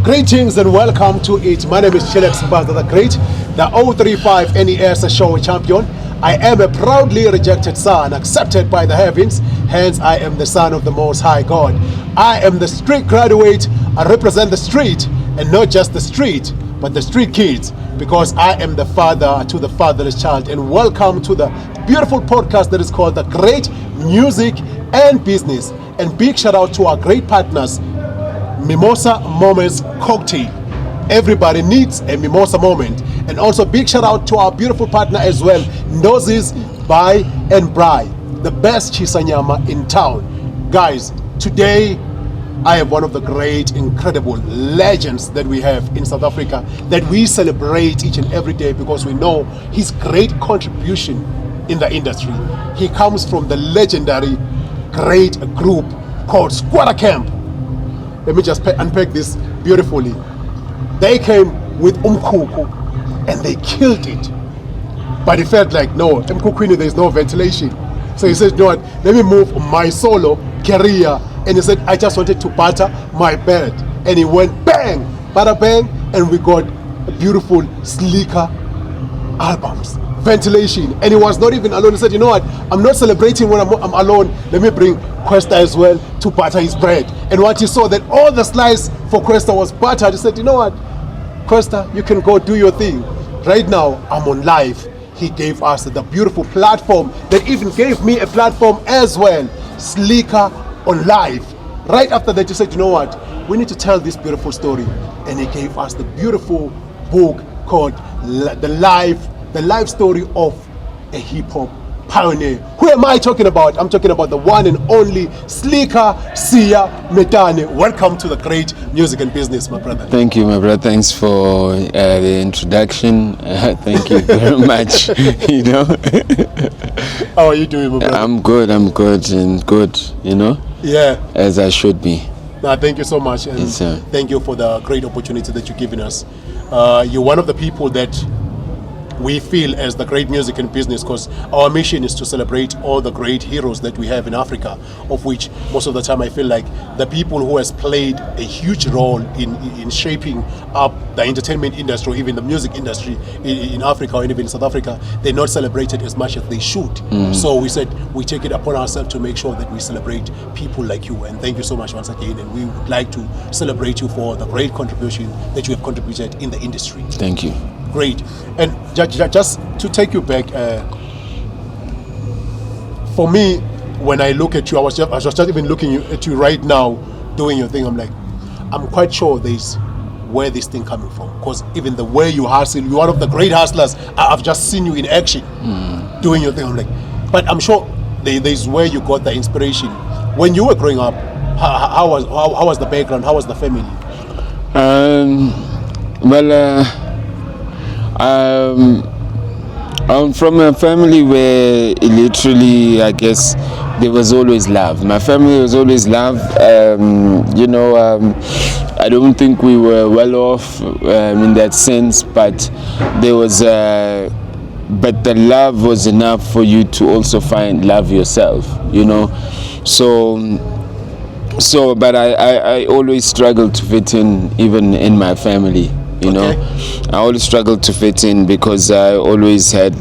Greetings and welcome to it. My name is Siya Slikour Metane, the great, the 035 NES show champion. I am a proudly rejected son, accepted by the heavens, hence I am the son of the Most High God. I am the street graduate. I represent the street, and not just the street, but the street kids, because I am the father to the fatherless child. And welcome to the beautiful podcast that is called The Great Music and Business. And big shout out to our great partners, Mimosa Moments Cocktail. Everybody needs a mimosa moment. And also big shout out to our beautiful partner as well, Noses by and Bry, the best chisanyama in town. Guys, today I have one of the great, incredible legends that we have in South Africa that we celebrate each and every day because we know his great contribution in the industry. He comes from the legendary great group called Skwatta Kamp. Let me just unpack this beautifully. They came with umkuku and they killed it. But he felt like, no, umkukwini, there's no ventilation. So he said, you know what, let me move my solo career. And he said, I just wanted to butter my bed. And he went bang, bada bang, and we got beautiful, sleeker albums. Ventilation. And he was not even alone. He said, you know what, I'm not celebrating when I'm alone. Let me bring Questa as well to butter his bread. And what he saw, that all the slice for Questa was buttered. He said, you know what, Questa, you can go do your thing. Right now, I'm OnLife. He gave us the beautiful platform that even gave me a platform as well. Sleeker OnLife. Right after that, he said, you know what, we need to tell this beautiful story. And he gave us the beautiful book called The Life Story of a Hip-Hop Pioneer. Who am I talking about? I'm talking about the one and only Siya Metane. Welcome to the great music and business, my brother. Thank you, my brother. Thanks for the introduction. Thank you very much. You know. How are you doing, my brother? I'm good, and good, you know. Yeah. As I should be. Thank you so much, and yes, thank you for the great opportunity that you're giving us. You're one of the people that we feel as the great music and business, because our mission is to celebrate all the great heroes that we have in Africa, of which most of the time I feel like the people who has played a huge role in shaping up the entertainment industry, or even the music industry in Africa or even in South Africa, they're not celebrated as much as they should. So we said we take it upon ourselves to make sure that we celebrate people like you, and thank you so much once again, and we would like to celebrate you for the great contribution that you have contributed in the industry. Thank you. Great. And just to take you back, for me, when I look at you, I was just even looking at you right now doing your thing. I'm like, I'm quite sure there's where this thing coming from, because even the way you hustle, you're one of the great hustlers. I've just seen you in action doing your thing. I'm like, but I'm sure there's where you got the inspiration. When you were growing up, how was the background? How was the family? I'm from a family where literally, I guess, there was always love. My family was always love. I don't think we were well off in that sense, but there was, but the love was enough for you to also find love yourself, you know. But I always struggled to fit in, even in my family. You know, I always struggled to fit in because I always had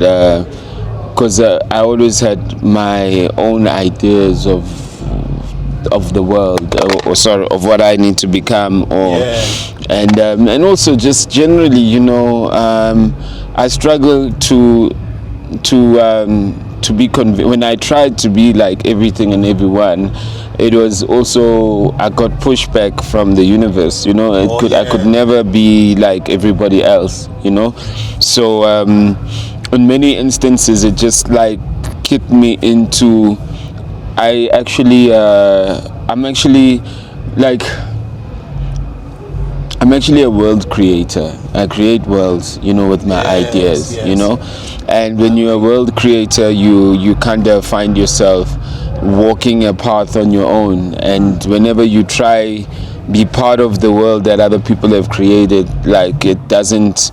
my own ideas of the world, of what I need to become, and also just generally, you know, I struggled to be when I tried to be like everything and everyone. It was also, I got pushback from the universe, you know. I could never be like everybody else, you know. So in many instances, it just like kicked me into, I'm actually a world creator. I create worlds, you know, with my ideas, you know. And when you're a world creator, you kind of find yourself walking a path on your own, and whenever you try be part of the world that other people have created, like it's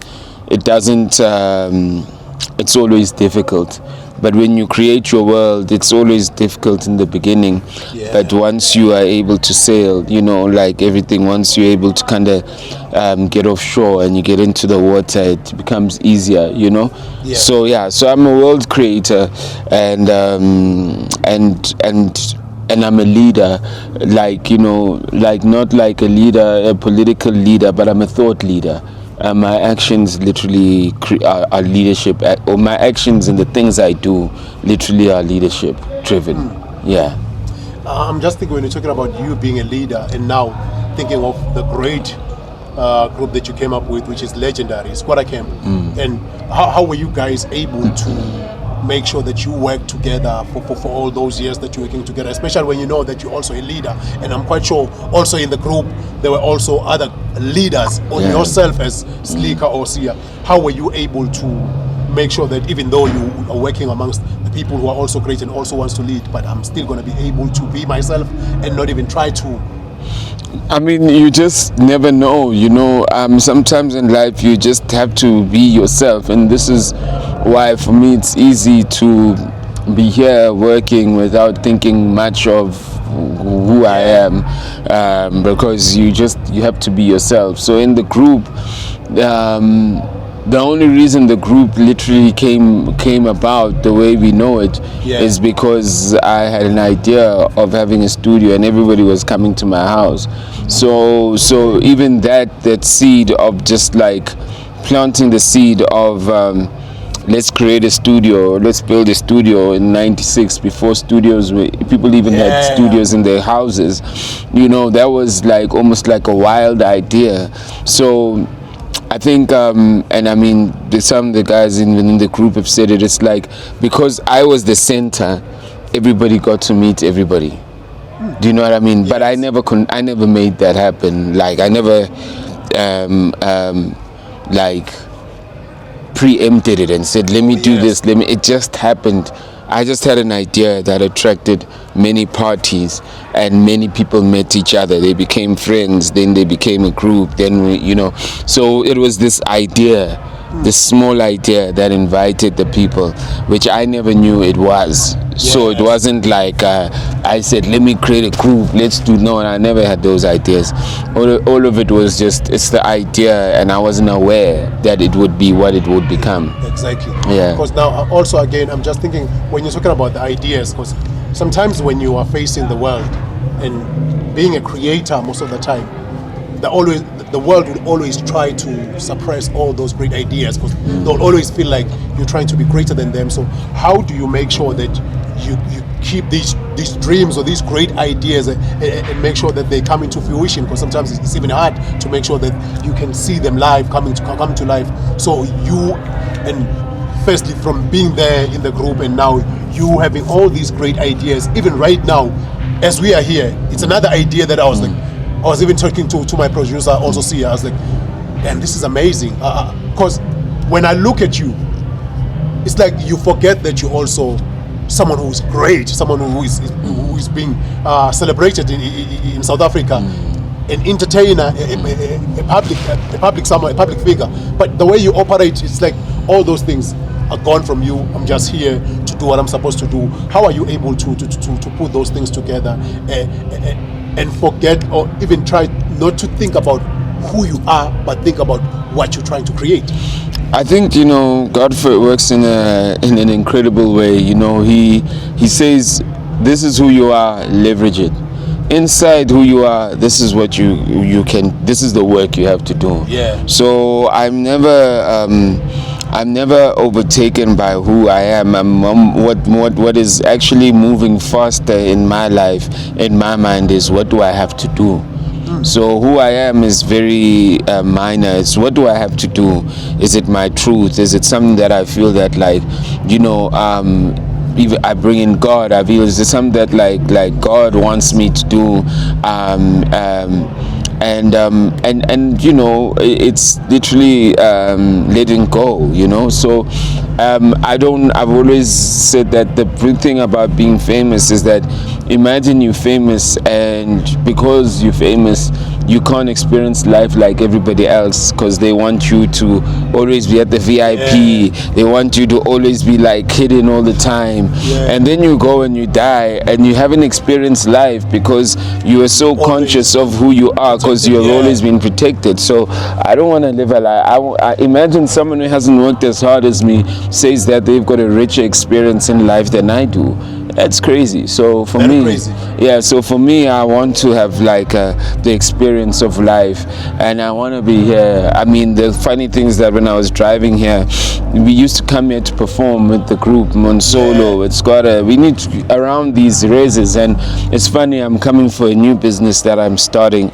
always difficult. But when you create your world, it's always difficult in the beginning. Yeah. But once you are able to sail, you know, like everything, once you're able to kind of get offshore and you get into the water, it becomes easier, you know. Yeah. So I'm a world creator, and I'm a leader, like, you know, like not like a leader, a political leader, but I'm a thought leader. My actions literally are leadership, or my actions and the things I do literally are leadership driven. Yeah. I'm just thinking when you're talking about you being a leader, and now thinking of the great group that you came up with, which is legendary, Skwatta Kamp. And how were you guys able to make sure that you work together for all those years that you're working together, especially when you know that you're also a leader? And I'm quite sure also in the group there were also other leaders on yourself as Slikour or Siya. How were you able to make sure that even though you are working amongst the people who are also great and also wants to lead, but I'm still going to be able to be myself and not even try to? I mean, you just never know, you know. Sometimes in life you just have to be yourself, and this is why for me it's easy to be here working without thinking much of who I am, because you have to be yourself. So in the group, the only reason the group literally came about the way we know it is because I had an idea of having a studio and everybody was coming to my house. So even that seed of just like planting the seed of let's create a studio, let's build a studio in '96, before people even had studios in their houses, you know, that was like almost like a wild idea. So I think, and I mean, some of the guys in the group have said it, it's like, because I was the center, everybody got to meet everybody. Do you know what I mean? Yes. But I never made that happen. Like, I never, like, preempted it and said, let me do this, it just happened. I just had an idea that attracted many parties, and many people met each other. They became friends, then they became a group, then you know. So it was this idea, this small idea that invited the people, which I never knew it was. So it wasn't like I said, let me create a group, let's do. No, and I never had those ideas. All of it was just, it's the idea, and I wasn't aware that it would be what it would become. Exactly. Yeah. Because now also again, I'm just thinking when you're talking about the ideas, because sometimes when you are facing the world and being a creator most of the time, the world will always try to suppress all those great ideas, because they'll always feel like you're trying to be greater than them. So how do you make sure that you keep these dreams or these great ideas and make sure that they come into fruition? Because sometimes it's even hard to make sure that you can see them live, come to life. So you, and firstly from being there in the group, and now you having all these great ideas, even right now as we are here, it's another idea that I was like, I was even talking to my producer, also Siya. I was like, damn, this is amazing. Because when I look at you, it's like you forget that you're also someone who is great, someone who is being celebrated in South Africa, an entertainer, a public figure. But the way you operate, it's like all those things are gone from you. I'm just here to do what I'm supposed to do. How are you able to put those things together and forget, or even try not to think about who you are, but think about what you're trying to create? I think, you know, God works in an incredible way. You know, he says, this is who you are, leverage it. Inside who you are, this is what you can, this is the work you have to do. Yeah. So I'm never overtaken by who I am. What is actually moving faster in my life, in my mind, is what do I have to do. So who I am is very minor. It's what do I have to do? Is it my truth? Is it something that I feel that, like, you know, even I bring in God, I feel is it something that like God wants me to do, and you know, it's literally letting go, you know. So I've always said that the thing about being famous is that imagine you're famous, and because you're famous, you can't experience life like everybody else, because they want you to always be at the VIP. They want you to always be like hidden all the time. And then you go and you die, and you haven't experienced life because you are so conscious of who you are, because you have always been protected. So I don't want to live a life. I imagine someone who hasn't worked as hard as me says that they've got a richer experience in life than I do. That's crazy. So for me, so for me, I want to have like the experience of life, and I want to be here. I mean, the funny thing is that when I was driving here, we used to come here to perform with the group Solo, with Skwatta. We need to, around these races, and it's funny, I'm coming for a new business that I'm starting,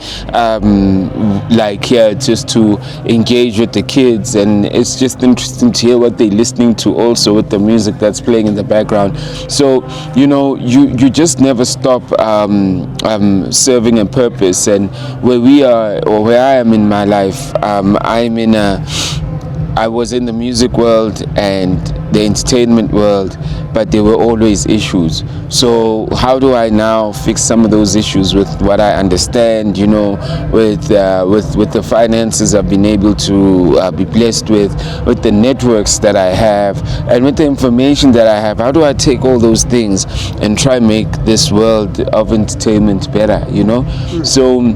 like here, just to engage with the kids, and it's just interesting to hear what they're listening to also with the music that's playing in the background. So you know, you just never stop serving a purpose. And where we are, or where I am in my life, I was in the music world and the entertainment world, but there were always issues. So how do I now fix some of those issues with what I understand, you know, with the finances I've been able to be blessed with the networks that I have, and with the information that I have? How do I take all those things and try and make this world of entertainment better, you know? So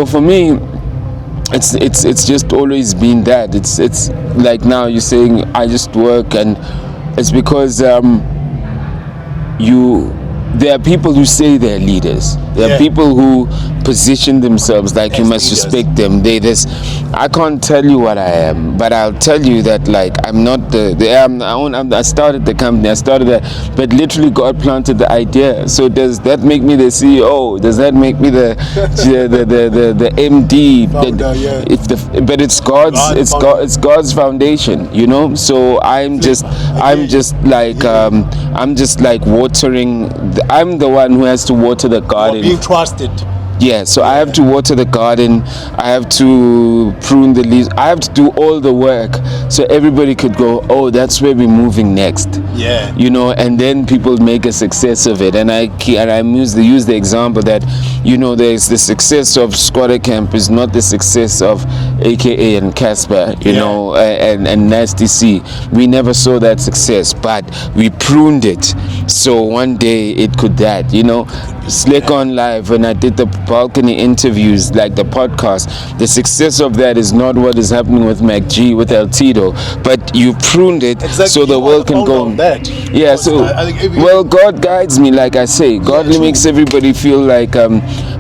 for me, it's just always been that. It's like now you're saying I just work, and it's because there are people who say they're leaders. There are people who position themselves like you must respect them. I can't tell you what I am, but I'll tell you that like I'm not I started the company. I started that, but literally God planted the idea. So does that make me the CEO? Does that make me the MD? But it's God's foundation, you know. So I'm just like watering. I'm the one who has to water the garden. Being trusted. Yeah, so I have to water the garden, I have to prune the leaves, I have to do all the work, so everybody could go, oh, that's where we're moving next. Yeah. You know, and then people make a success of it. And I use the example that, you know, there's the success of Skwatta Kamp is not the success of AKA and Casper, you know, and Nasty C. We never saw that success, but we pruned it. So one day it could that, you know. Slick on Live, when I did the balcony interviews, like the podcast, the success of that is not what is happening with Mac G, with El Tito, but you pruned it so the world can go on that. Yeah, so well, God guides me, like I say. God makes everybody feel like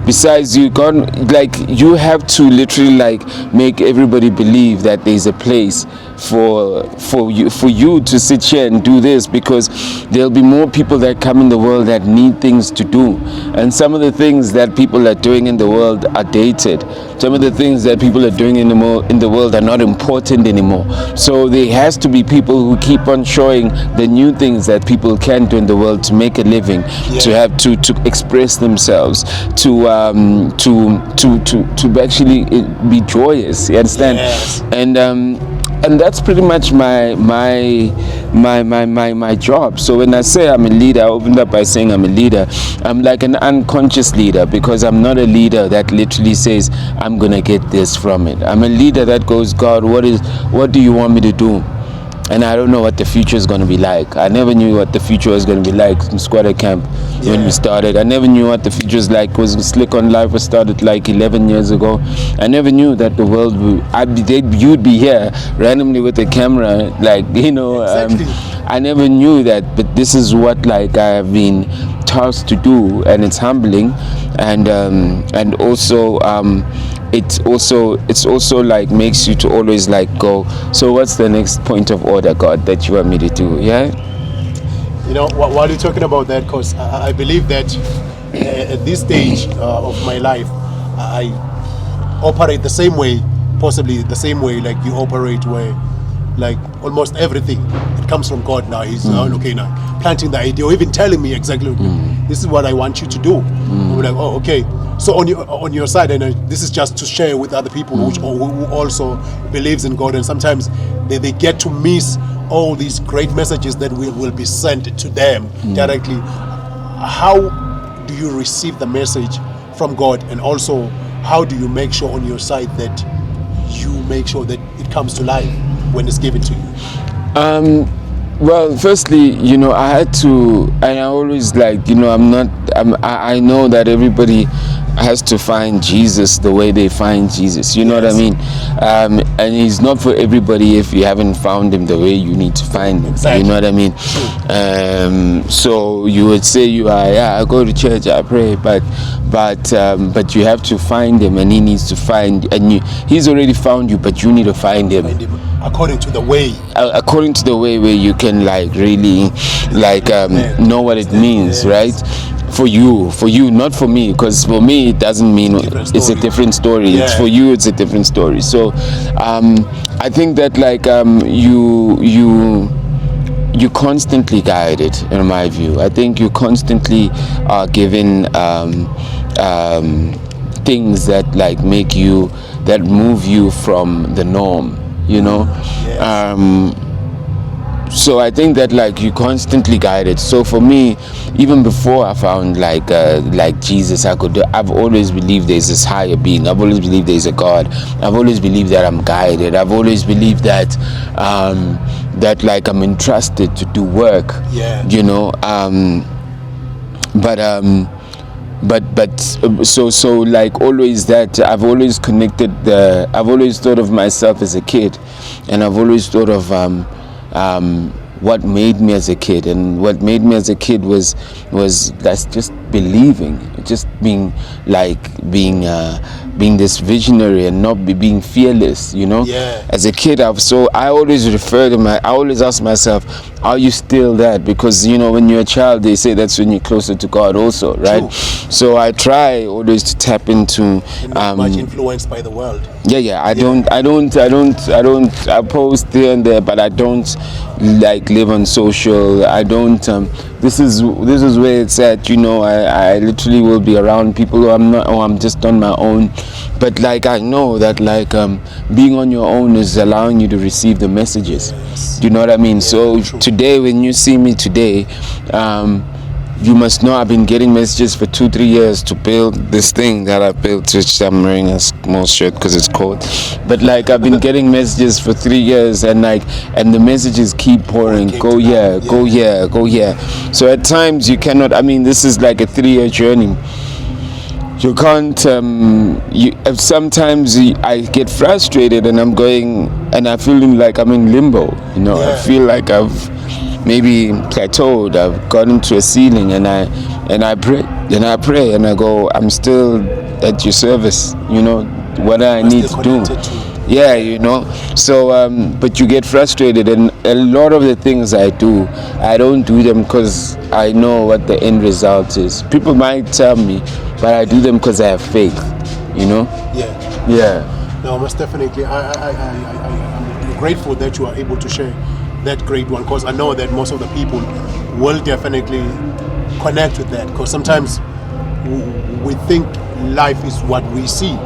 besides you, God, like you have to literally like make everybody believe that there's a place for you to sit here and do this, because there'll be more people that come in the world that need things to do, and some of the things that people are doing in the world are dated. Some of the things that people are doing in the world are not important anymore. So there has to be people who keep on showing the new things that people can do in the world to make a living, to have to express themselves, to actually be joyous. You understand? Yes. And that's pretty much my job. So when I say I'm a leader, I opened up by saying I'm a leader. I'm like an unconscious leader, because I'm not a leader that literally says I'm gonna get this from it. I'm a leader that goes, God, what do you want me to do? And I don't know what the future is going to be like. I never knew what the future was going to be like in Skwatta Kamp when we started. I never knew what the future was like. Was Slick on Live was started like 11 years ago. I never knew that the world you'd be here randomly with a camera, like, you know. Exactly. I never knew that, but this is what like I have been tasked to do, and it's humbling, and also it's also like makes you to always like go, so what's the next point of order, God, that you want me to do? You know, while you're talking about that, because I believe that at this stage of my life, I operate the same way, possibly the same way like you operate, where like almost everything, it comes from God now. He's okay now, planting the idea, or even telling me exactly, this is what I want you to do. I'm like, oh, okay. So on your side, and this is just to share with other people who also believes in God, and sometimes they get to miss all these great messages that will be sent to them directly. How do you receive the message from God, and also how do you make sure on your side that you make sure that it comes to life when it's given to you? Well, firstly, I had to, and I always I know that everybody has to find Jesus the way they find Jesus. You know what I mean? And he's not for everybody if you haven't found him the way you need to find him. Exactly. You know what I mean? So you would say I go to church, I pray, but you have to find him, and he needs to find, and he's already found you, but you need to find him. According to the way. According to the way where you can really know what it means, right? For you, not for me, because for me it doesn't mean it's a different story. It's for you, it's a different story. So I think that you constantly guided, in my view. I think you constantly are given things that make you, that move you from the norm, so I think that you constantly guided. So for me, even before I found Jesus, I've always believed there's this higher being. I've always believed there's a God. I've always believed that I'm guided. I've always believed that I'm entrusted to do work. But always that I've always I've always thought of myself as a kid, and I've always thought of what made me as a kid, and what made me as a kid was that's just believing, just being being this visionary and not being fearless, As a kid, I always I always ask myself, are you still that? Because when you're a child, they say that's when you're closer to God also, right? True. So I try always to tap into much influenced by the world. I post here and there, but I don't live on social. I don't this is where it's at, I literally will be around people who I'm just on my own, but I know that being on your own is allowing you to receive the messages. Yes. Do you know what I mean? So true. Today, when you see me today, you must know I've been getting messages for 2-3 years to build this thing that I built, which I'm wearing a small shirt because it's cold. But I've been getting messages for 3 years, and the messages keep pouring. Go here, go here, go here. So at times you cannot. This is like a 3-year journey. You can't. Sometimes I get frustrated, and I'm going, and I feel like I'm in limbo. I feel like I've maybe plateaued. I've gotten to a ceiling, and I pray, and I go, I'm still at your service. What I need to do. So but you get frustrated, and a lot of the things I don't do them because I know what the end result is. People might tell me, but I do them because I have faith. No, most definitely. I'm grateful that you are able to share that great one, because I know that most of the people will definitely connect with that, because sometimes we think life is what we see,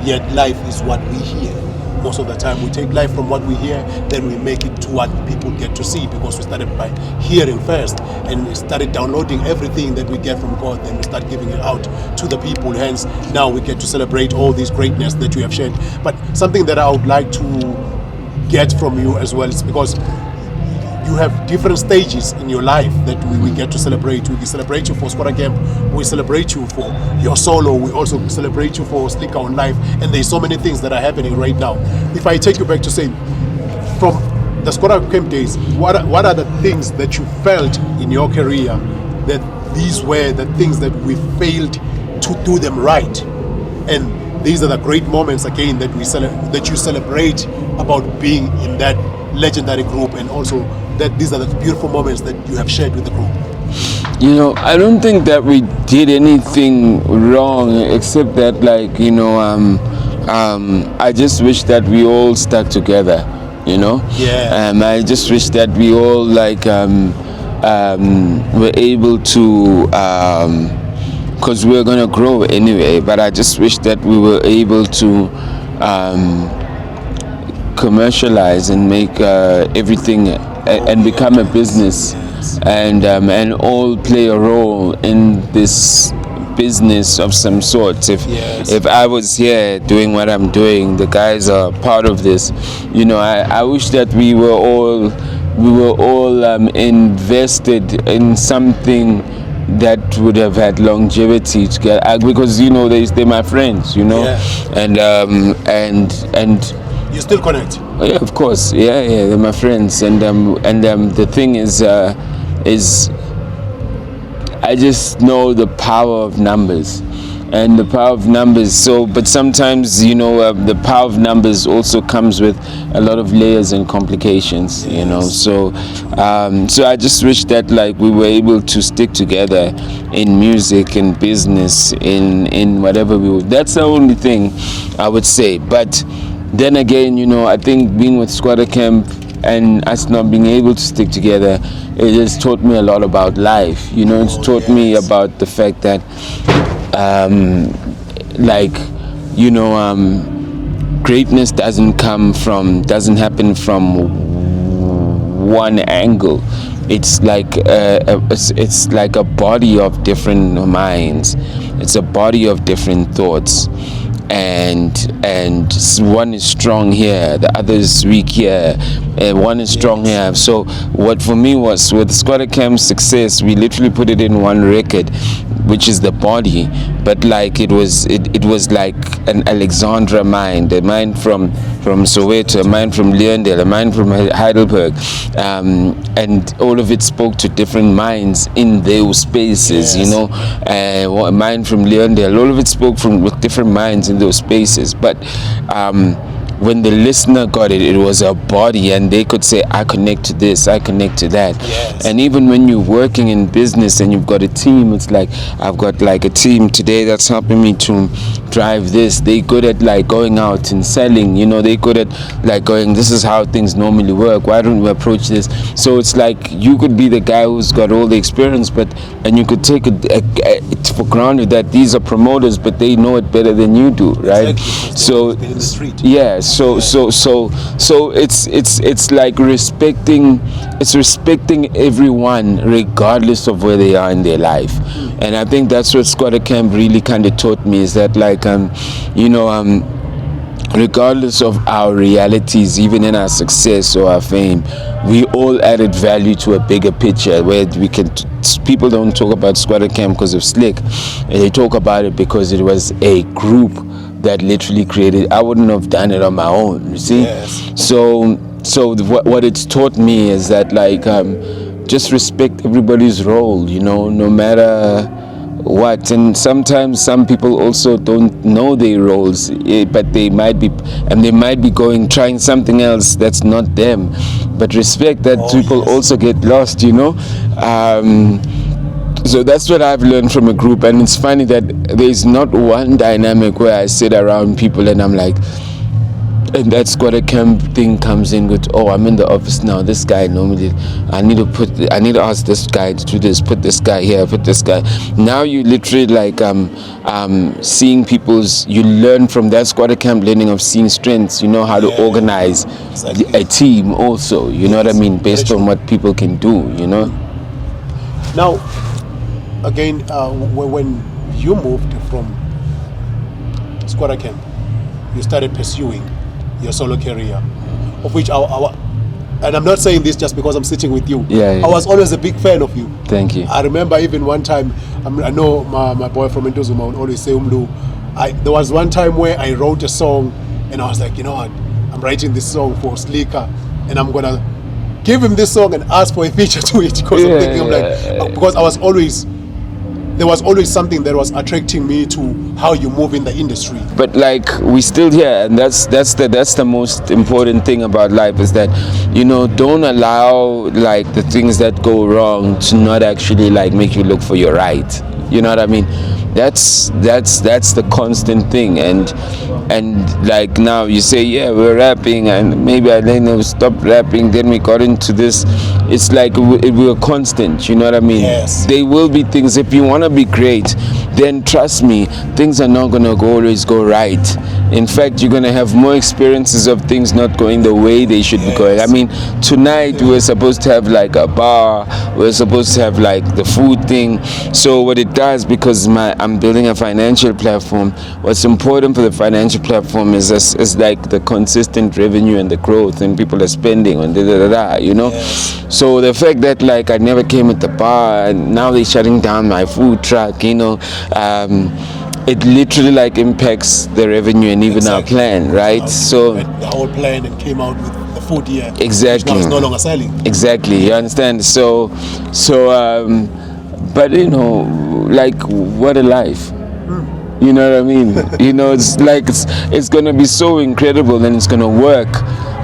yet life is what we hear. Most of the time we take life from what we hear, then we make it to what people get to see, because we started by hearing first and started downloading everything that we get from God, then we start giving it out to the people. Hence now we get to celebrate all this greatness that you have shared. But something that I would like to get from you as well is, because you have different stages in your life that we get to celebrate. We celebrate you for Skwatta Kamp, we celebrate you for your solo, we also celebrate you for OnLife, and there's so many things that are happening right now. If I take you back to say, from the Skwatta Kamp days, what are the things that you felt in your career that these were the things that we failed to do them right? And these are the great moments again that you celebrate about being in that legendary group, and also that these are the beautiful moments that you have shared with the group. I don't think that we did anything wrong, except that I just wish that we all stuck together, I just wish that we all were able to, because we're gonna grow anyway, but I just wish that we were able to commercialize and make everything and become a business, and all play a role in this business of some sort. If I was here doing what I'm doing, the guys are part of this. You know, I wish that we were all invested in something that would have had longevity together, because you know they're my friends, you know. And you still connect? yeah, of course, yeah, they're my friends. And the thing is I just know the power of numbers. And the power of numbers. So, but sometimes, you know, the power of numbers also comes with a lot of layers and complications. You know, so I just wish that like we were able to stick together in music, in business, in whatever we would. That's the only thing I would say. But then again, you know, I think being with Skwatta Kamp and us not being able to stick together, it has taught me a lot about life. You know, it's taught me about the fact that greatness doesn't happen from one angle. It's like it's like a body of different minds. It's a body of different thoughts, and one is strong here, the other is weak here, one is strong here. So what for me was with Skwatta Kamp's success, we literally put it in one record, which is the body, but like it was like an Alexandra mind, a mind from Soweto, a mind from Leondale, a mind from Heidelberg, and all of it spoke to different minds in those spaces. You know, a mind from Leondale, all of it spoke with different minds in those spaces. But when the listener got it, it was a body, and they could say, I connect to this, I connect to that. And even when you're working in business and you've got a team, it's like, I've got like a team today that's helping me to drive this. They good at like going out and selling, you know, they good at like going, this is how things normally work, why don't we approach this? So it's like you could be the guy who's got all the experience, and you could take it for granted that these are promoters, but they know it better than you do, right? Exactly. So in the street. So it's like respecting everyone regardless of where they are in their life. And I think that's what Skwatta Kamp really kind of taught me, is that like regardless of our realities, even in our success or our fame, we all added value to a bigger picture where we can. People don't talk about Skwatta Kamp because of Slick, and they talk about it because it was a group that literally created. I wouldn't have done it on my own, you see. So what it's taught me is that like just respect everybody's role, you know, no matter what. And sometimes some people also don't know their roles, but they might be trying something else that's not them. But respect that people also get lost, you know. So that's what I've learned from a group. And it's funny that there's not one dynamic where I sit around people and I'm like, and that Skwatta Kamp thing comes in with, oh, I'm in the office now, this guy normally, I need to ask this guy to do this, put this guy here, put this guy. Now you literally like seeing you learn from that Skwatta Kamp learning of seeing strengths. You know how to organize a team also, you know what I mean, based on what people can do, you know. Now, again, when you moved from Skwatta Kamp, you started pursuing your solo career, of which and I'm not saying this just because I'm sitting with you. I was always a big fan of you. Thank you. I remember even one time, I know my boy from Ntuzuma would always say, there was one time where I wrote a song and I was like, you know what, I'm writing this song for Slikour and I'm gonna give him this song and ask for a feature to it, because I'm thinking, because there was always something that was attracting me to how you move in the industry. But like we still here, and that's the most important thing about life, is that, you know, don't allow like the things that go wrong to not actually like make you look for your right. You know what I mean? That's the constant thing. And like now you say, yeah, we're rapping, and maybe I then stopped rapping, then we got into this. It's like we're constant, you know what I mean? There will be things. If you want to be great, then trust me, things are not going to always go right. In fact, you're going to have more experiences of things not going the way they should be going. I mean, tonight we're supposed to have like a bar, we're supposed to have like the food thing. So what it guys, because I'm building a financial platform. What's important for the financial platform is like the consistent revenue and the growth, and people are spending and you know. Yes. So the fact that like I never came at the bar and now they're shutting down my food truck, you know, it literally like impacts the revenue and even our plan, right? So the whole plan and came out with the food here. Exactly. Now it's no longer selling. Exactly, you understand? So but you know, like what a life. You know what I mean? You know, it's like it's gonna be so incredible and it's gonna work.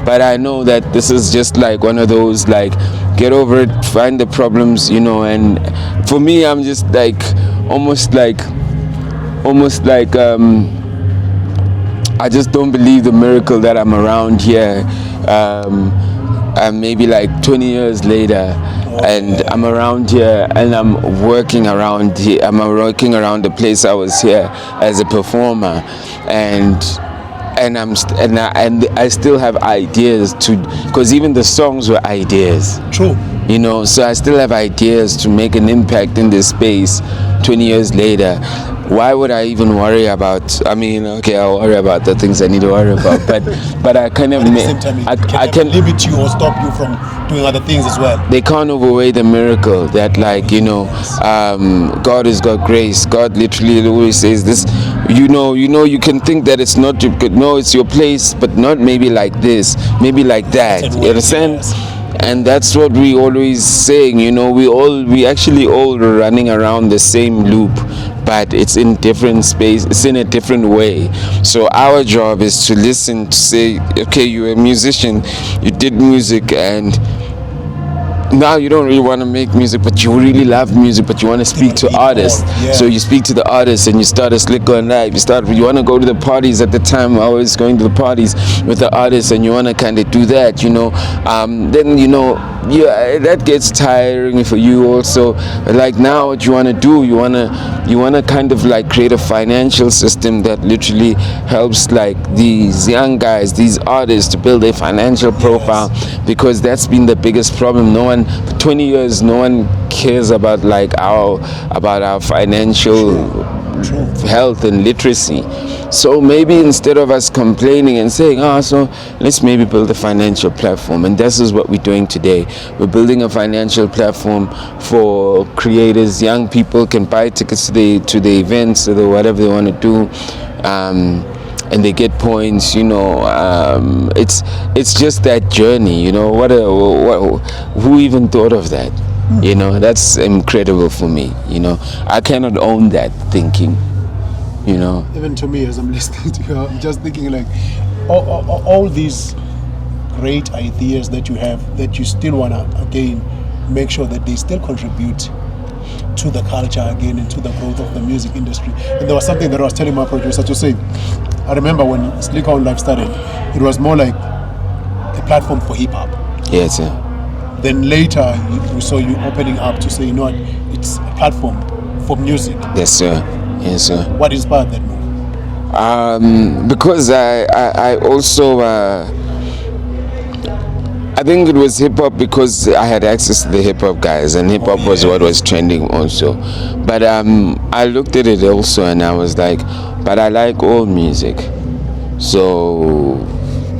But I know that this is just like one of those, like, get over it, find the problems, you know. And for me, I'm just like almost like I just don't believe the miracle that I'm around here. Maybe like 20 years later, and I'm around here and I'm working around here. I'm working around the place I was here as a performer, and I still have ideas to, because even the songs were ideas. True. You know, so I still have ideas to make an impact in this space 20 years later. Why would I even worry about, I mean, okay, I'll worry about the things I need to worry about, but I kind of, at the same time, I can limit you or stop you from doing other things as well. They can't overweigh the miracle that, like, you know, God has got grace. God literally always says this, you know, you can think that it's not your, no, it's your place, but not maybe like this, maybe like that. You understand? Yes. And that's what we always saying, you know, we actually all running around the same loop, but it's in different space, it's in a different way. So our job is to listen, to say, okay, you're a musician, you did music, and now you don't really want to make music, but you really love music, but you want to speak to artists. Yeah. So you speak to the artists and you start a Slikour Live. You want to go to the parties. At the time, I was going to the parties with the artists, and you want to kind of do that, you know. Then, you know, yeah, that gets tiring for you also. Like now, what you want to do, you want to kind of like create a financial system that literally helps like these young guys, these artists, to build a financial profile, because that's been the biggest problem. For 20 years, no one cares about like our financial health and literacy. So maybe instead of us complaining and saying, so let's maybe build a financial platform. And this is what we're doing today. We're building a financial platform for creators. Young people can buy tickets to the events or whatever they want to do. And they get points, you know. It's just that journey, you know. Who even thought of that? You know, that's incredible for me. You know, I cannot own that thinking. You know, even to me, as I'm listening to you, I'm just thinking like all these great ideas that you have, that you still wanna again make sure that they still contribute to the culture again and to the growth of the music industry. And there was something that I was telling my producer to say. I remember when OnLife started, it was more like a platform for hip hop. Yes, sir. Then later we saw you opening up to say, you know what, it's a platform for music. Yes, sir. Yes, sir. What inspired that move? Because I also I think it was hip hop, because I had access to the hip hop guys, and hip hop was what was trending also. But I looked at it also, and I was like, but I like all music. So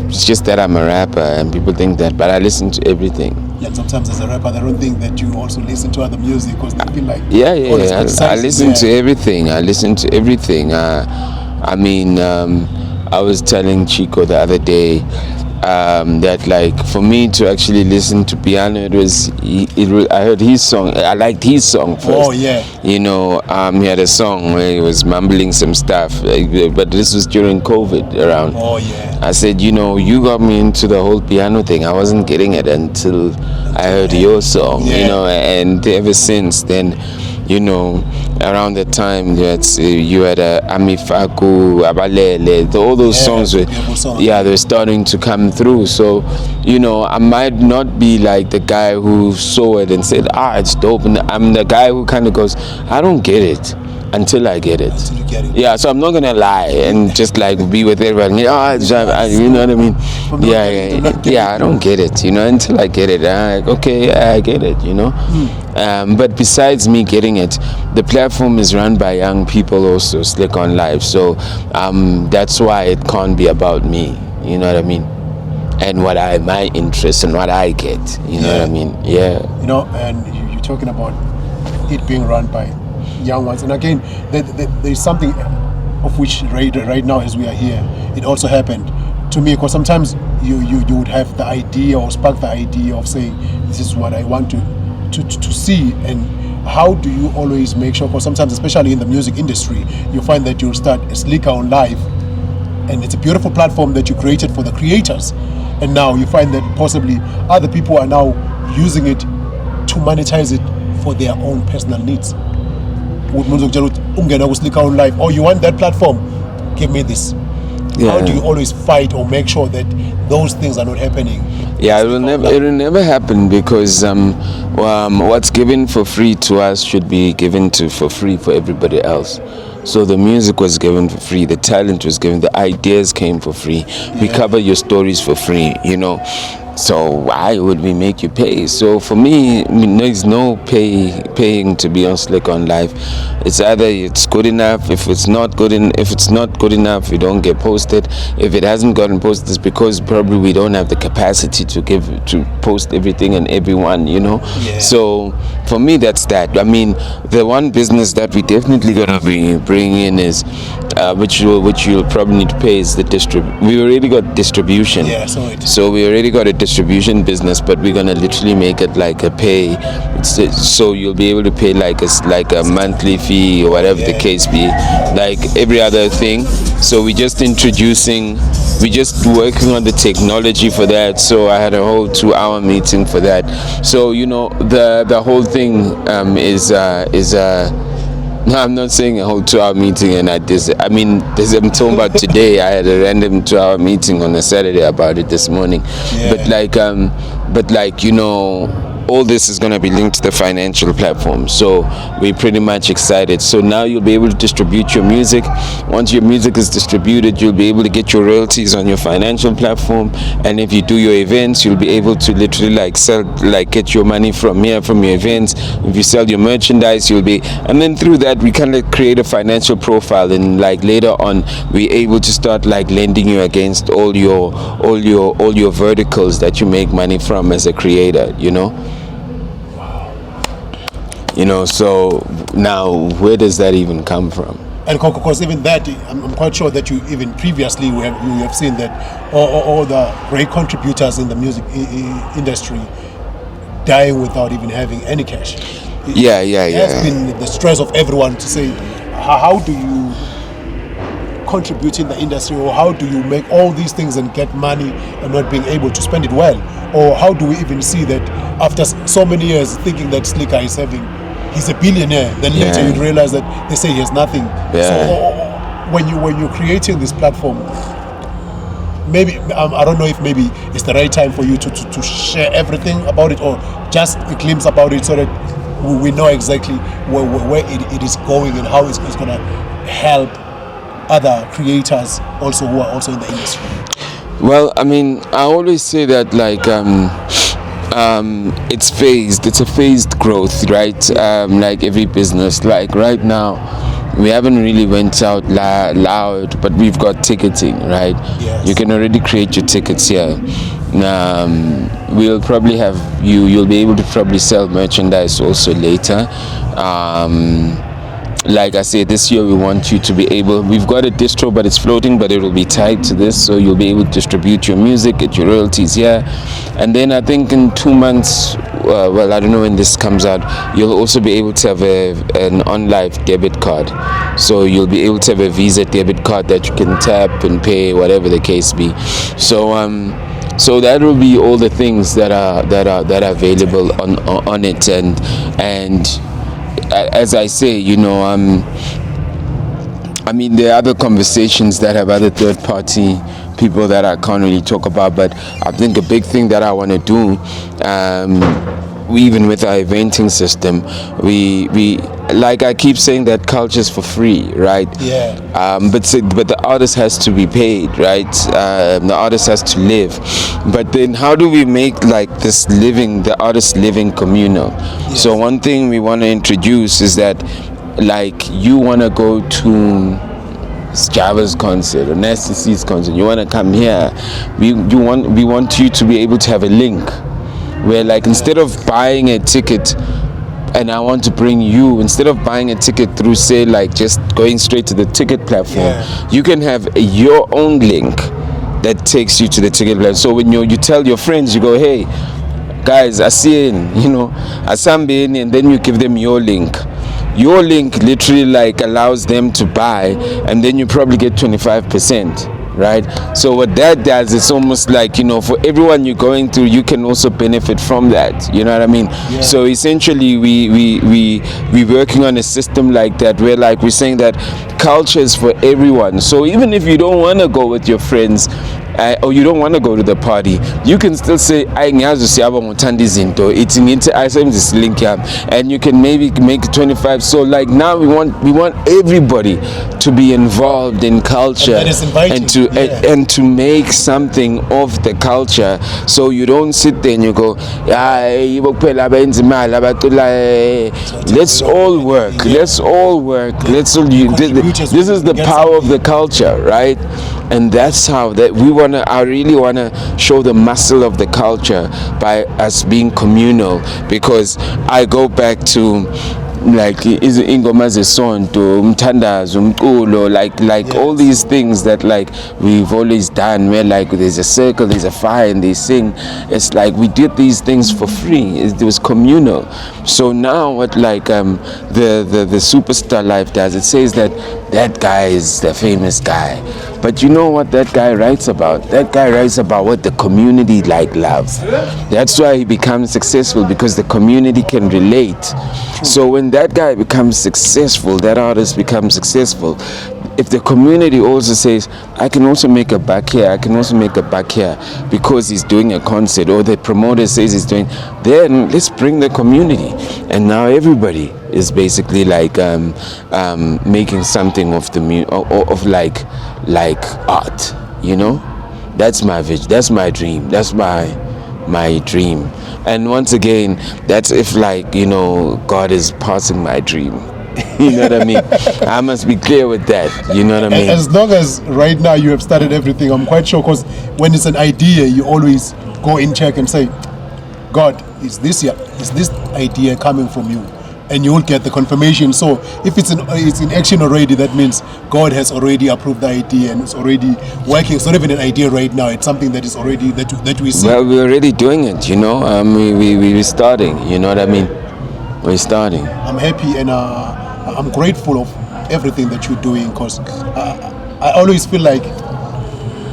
it's just that I'm a rapper, and people think that, but I listen to everything. Yeah, sometimes as a rapper, they don't think that you also listen to other music, because they feel like I listen to everything. I listen to everything. I mean, I was telling Chico the other day that, like, for me to actually listen to piano, I heard his song. I liked his song first. Oh yeah. You know, he had a song where he was mumbling some stuff, but this was during COVID around. Oh yeah. I said, you know, you got me into the whole piano thing. I wasn't getting it until I heard your song. Yeah. You know, and ever since then, you know, around the time that you had Amifaku, Abalele, all those songs were, they're starting to come through. So, you know, I might not be like the guy who saw it and said, it's dope, and I'm the guy who kind of goes, I don't get it. until I get it. Until you get it. Yeah, so I'm not gonna lie and just like be with everyone. You know what I mean? Yeah. I don't get it. Until I get it. I'm like, okay, yeah, I get it. But besides me getting it, the platform is run by young people also, Slick OnLife. So that's why it can't be about me. You know what I mean? And my interest and what I get. You know what I mean? Yeah. And you're talking about it being run by young ones. And again, there's something of which right now as we are here, it also happened to me, because sometimes you would have the idea or spark the idea of saying, this is what I want to see. And how do you always make sure, because sometimes, especially in the music industry, you find that you start a Slikour OnLife, and it's a beautiful platform that you created for the creators, and now you find that possibly other people are now using it to monetize it for their own personal needs. Slikour OnLife, oh, you want that platform, give me this. How do you always fight or make sure that those things are not happening? Yeah, it will never happen, because what's given for free to us should be given for free for everybody else. So the music was given for free, the talent was given, the ideas came for free. We cover your stories for free, So why would we make you pay? So for me, there's no paying to be on Slick OnLife. It's either it's good enough. If it's not good enough, we don't get posted. If it hasn't gotten posted, it's because probably we don't have the capacity to post everything and everyone. So for me, that's that. I mean, the one business that we definitely gonna be bringing in is which you'll probably need to pay is the we already got distribution. Yeah, so we already got a distribution business, but we're gonna literally make it like a pay. So you'll be able to pay like a monthly fee or whatever the case be, like every other thing. So we're just working on the technology for that. So I had a whole 2-hour meeting for that. So the whole thing is no, I'm not saying a whole 2-hour meeting and I'm talking about today. I had a random 2-hour meeting on a Saturday about it this morning. But all this is going to be linked to the financial platform. So we're pretty much excited. So now you'll be able to distribute your music. Once your music is distributed, you'll be able to get your royalties on your financial platform. And if you do your events, you'll be able to literally get your money from your events. If you sell your merchandise, and then through that, we kind of create a financial profile. And later on, we're able to start lending you against all your verticals that you make money from as a creator, So now where does that even come from? And of course, even that, I'm quite sure that you even previously you have seen that all the great contributors in the music industry dying without even having any cash. It has been the stress of everyone to say, how do you contribute in the industry, or how do you make all these things and get money and not being able to spend it well? Or how do we even see that after so many years thinking that Slikour he's a billionaire, then later you realize that they say he has nothing. So when you're creating this platform, maybe I don't know if maybe it's the right time for you to share everything about it, or just a glimpse about it, so that we know exactly where it is going and how it's going to help other creators also who are also in the industry. Well, I always say that it's phased. It's a phased growth, right? Like every business. Like right now, we haven't really went out loud, but we've got ticketing, right? Yes. You can already create your tickets here. We'll probably have you'll be able to probably sell merchandise also later. Like I said, this year we want you to be able, we've got a distro, but it's floating, but it will be tied to this, so you'll be able to distribute your music, get your royalties here. And then I think in 2 months, well, I don't know when this comes out, you'll also be able to have an OnLife debit card. So you'll be able to have a Visa debit card that you can tap and pay, whatever the case be. So that will be all the things that are available on it, and as I say, there are other conversations that have other third-party people that I can't really talk about, but I think a big thing that I want to do even with our eventing system, we like I keep saying that culture's for free, right? Yeah. But the artist has to be paid, right? The artist has to live. But then how do we make like this living, the artist living communal? Yes. So one thing we want to introduce is that like you want to go to Java's concert or Nasty C's concert, you want to come here, we want you to be able to have a link where like instead of buying a ticket and I want to bring you, instead of buying a ticket through say like just going straight to the ticket platform, you can have your own link that takes you to the ticket platform. So when you tell your friends, you go, hey guys, I see in, Asambe, and then you give them your link. Your link literally like allows them to buy, and then you probably get 25%, right? So what that does, it's almost like, for everyone you're going through, you can also benefit from that. You know what I mean? Yeah. So essentially we working on a system like that, where like we're saying that culture is for everyone. So even if you don't want to go with your friends, or you don't want to go to the party, you can still say I it's in this link here, and you can maybe make 25. So like now we want everybody to be involved in culture and to make something of the culture. So you don't sit there and you go, let's all work, this is the power of the culture, right? And that's how that I really wanna show the muscle of the culture by us being communal, because I go back to like ingoma zesonto, umthandazo, umculo, like all these things that like we've always done, where like there's a circle, there's a fire, and they sing. It's like we did these things for free. It was communal. So now what like the Superstar Life does, it says that guy is the famous guy. But you know what that guy writes about? That guy writes about what the community like loves. That's why he becomes successful, because the community can relate. So when that guy becomes successful, that artist becomes successful, if the community also says, I can also make a buck here, I can also make a buck here, because he's doing a concert, or the promoter says he's doing, then let's bring the community. And now everybody is basically like making something of the of like art, That's my vision, that's my dream, that's my dream. And once again, that's if like, God is passing my dream. You know what I mean? I must be clear with that. You know what I mean? As long as right now you have started everything, I'm quite sure, because when it's an idea, you always go in check and say, God, is this idea coming from you? And you will get the confirmation. So if it's in action already, that means God has already approved the idea and it's already working. It's not even an idea right now. It's something that is already that we see. Well, we're already doing it. We're starting. You know what I mean? We're starting. I'm happy and I'm grateful of everything that you're doing, because I always feel like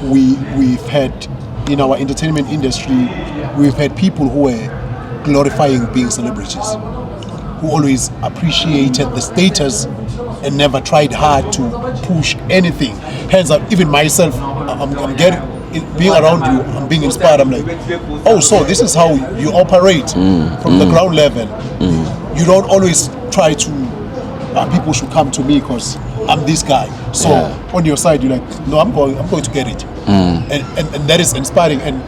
we've had in our entertainment industry, we've had people who were glorifying being celebrities, who always appreciated the status and never tried hard to push anything. Hands up, even myself, I'm getting, being around you, I'm being inspired. I'm like, oh, so this is how you operate from the ground level. You don't always try to, people should come to me because I'm this guy. So on your side, you're like, no, I'm going to get it. And that is inspiring. And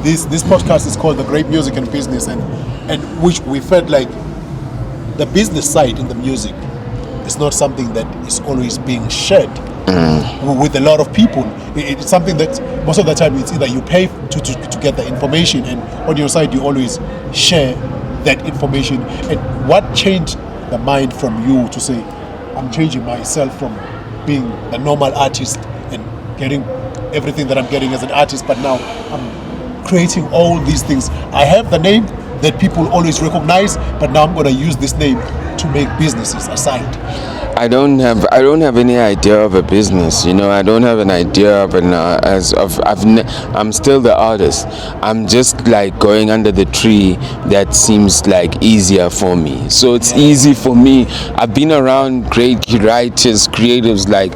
this podcast is called The Great Music and Business, and which we felt like the business side in the music is not something that is always being shared with a lot of people. It's something that most of the time it's either you pay to get the information, and on your side you always share that information. And what changed the mind from you to say, I'm changing myself from being a normal artist and getting everything that I'm getting as an artist, but now I'm creating all these things. I have the name that people always recognize, but now I'm going to use this name to make businesses aside. I don't have any idea of a business. I don't have an idea of I'm still the artist. I'm just like going under the tree that seems like easier for me. So it's easy for me. I've been around great writers, creatives like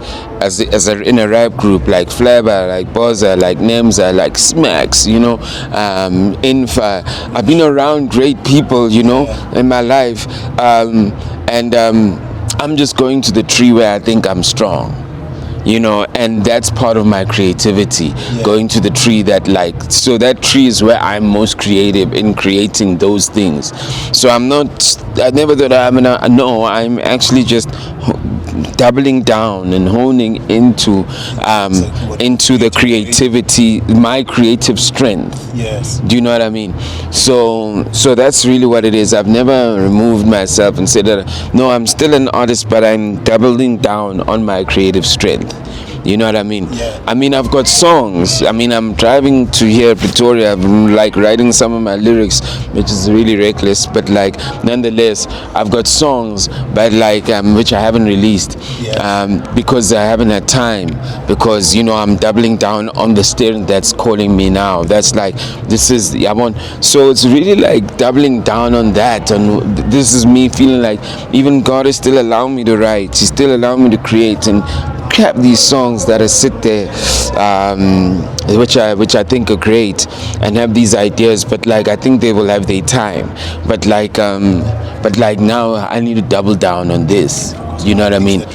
in a rap group like Flabber, like Boza, like Nemza, like Smacks, Infa. I've been around great people, in my life, and I'm just going to the tree where I think I'm strong, and that's part of my creativity. Going to the tree so that tree is where I'm most creative in creating those things. So I never thought I'm actually just doubling down and honing into the creativity, my creative strength. Yes. Do you know what I mean? So that's really what it is. I've never removed myself and said that no, I'm still an artist, but I'm doubling down on my creative strength. You know what I mean? Yeah. I mean, I've got songs. I mean, I'm driving to here, Pretoria. I'm like writing some of my lyrics, which is really reckless. But like, nonetheless, I've got songs, but like, which I haven't released, because I haven't had time. Because I'm doubling down on the strength that's calling me now. That's like, So it's really like doubling down on that. And this is me feeling like even God is still allowing me to write. He's still allowing me to create and have these songs that are sit there, which I think are great, and have these ideas, but like I think they will have their time. But like now I need to double down on this. You know what I mean?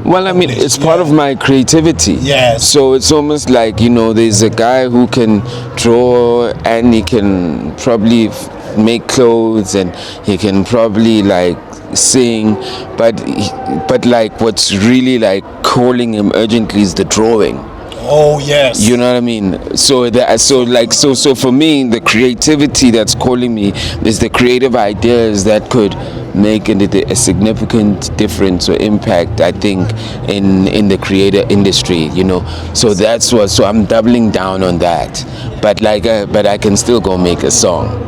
Well, I mean, it's part of my creativity. Yes. So it's almost like, there's a guy who can draw and he can probably make clothes and he can probably like sing, but like what's really like calling him urgently is the drawing. Oh yes. You know what I mean? So for me, the creativity that's calling me is the creative ideas that could make a significant difference or impact, I think, in the creator industry. So that's what. So I'm doubling down on that. But I can still go make a song.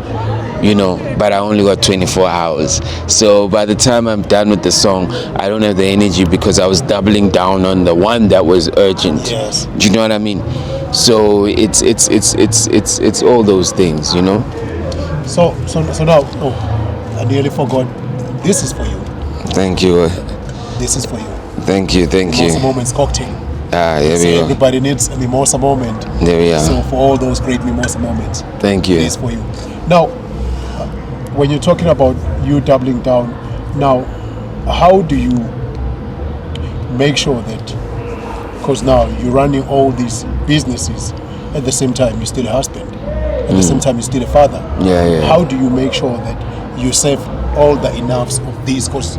But I only got 24 hours. So by the time I'm done with the song, I don't have the energy because I was doubling down on the one that was urgent. Yes. Do you know what I mean? So it's all those things, So now, I nearly forgot. This is for you. Thank you. This is for you. Thank you. Mimosa Moments cocktail. Here we go. Everybody needs a mimosa moment. There we are. So for all those great mimosa moments, thank you. This is for you. Now, when you're talking about you doubling down, now, how do you make sure that, because now you're running all these businesses, at the same time you're still a husband, at the same time you're still a father. Yeah. How do you make sure that you save all the enoughs of these? Because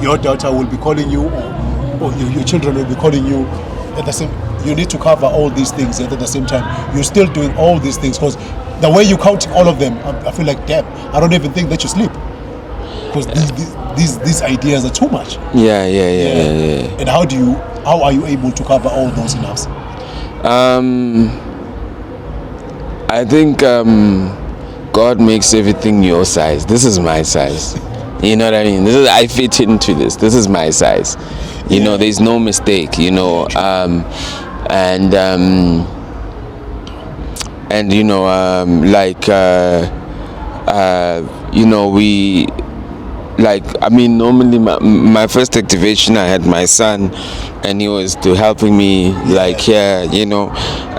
your daughter will be calling you, or your children will be calling you at the same. You need to cover all these things, yet at the same time you're still doing all these things. Because the way you're counting all of them, I feel like, damn, I don't even think that you sleep. Because these ideas are too much. Yeah. And how are you able to cover all those enoughs? I think God makes everything your size. This is my size. You know what I mean? I fit into this. This is my size. There's no mistake. We normally my first activation, I had my son, and he was helping me I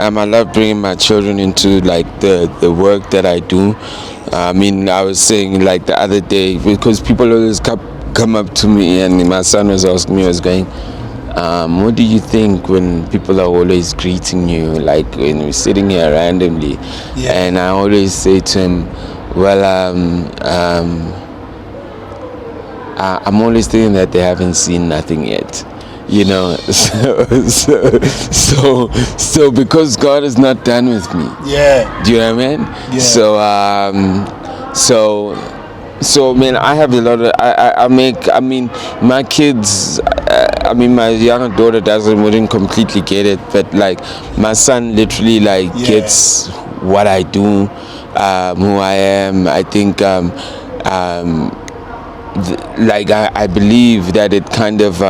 love bringing my children into the work that I do. I was saying the other day, because people always come up to me, and my son was asking me, what do you think when people are always greeting you, like when we're sitting here randomly? And I always say to him, I'm always thinking that they haven't seen nothing yet. So because God is not done with me. Do you know what I mean? So man, I have a lot of my kids, my younger daughter wouldn't completely get it, but my son literally gets what I do, who I am. I think like I believe that it kind of